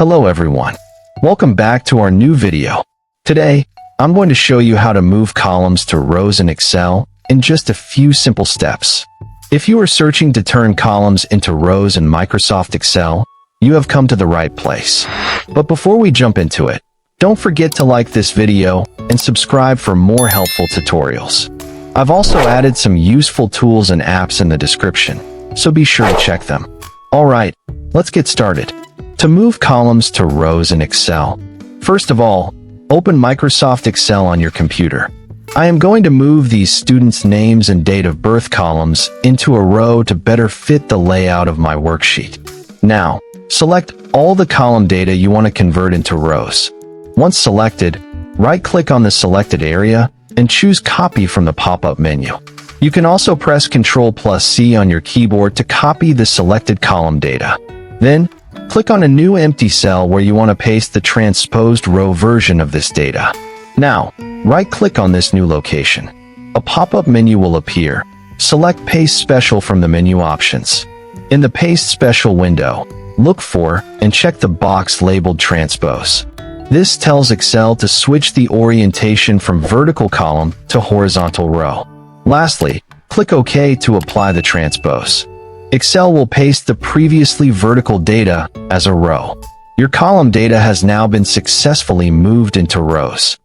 Hello everyone. Welcome back to our new video. Today, I'm going to show you how to move columns to rows in Excel in just a few simple steps. If you are searching to turn columns into rows in Microsoft Excel, you have come to the right place. But before we jump into it, don't forget to like this video and subscribe for more helpful tutorials. I've also added some useful tools and apps in the description, so be sure to check them. Alright, let's get started. To move columns to rows in Excel, first of all, open Microsoft Excel on your computer. I am going to move these students' names and date of birth columns into a row to better fit the layout of my worksheet. Now, select all the column data you want to convert into rows. Once selected, right-click on the selected area and choose Copy from the pop-up menu. You can also press Ctrl+C on your keyboard to copy the selected column data. Then, click on a new empty cell where you want to paste the transposed row version of this data. Now, right-click on this new location. A pop-up menu will appear. Select Paste Special from the menu options. In the Paste Special window, look for and check the box labeled Transpose. This tells Excel to switch the orientation from vertical column to horizontal row. Lastly, click OK to apply the transpose. Excel will paste the previously vertical data as a row. Your column data has now been successfully moved into rows.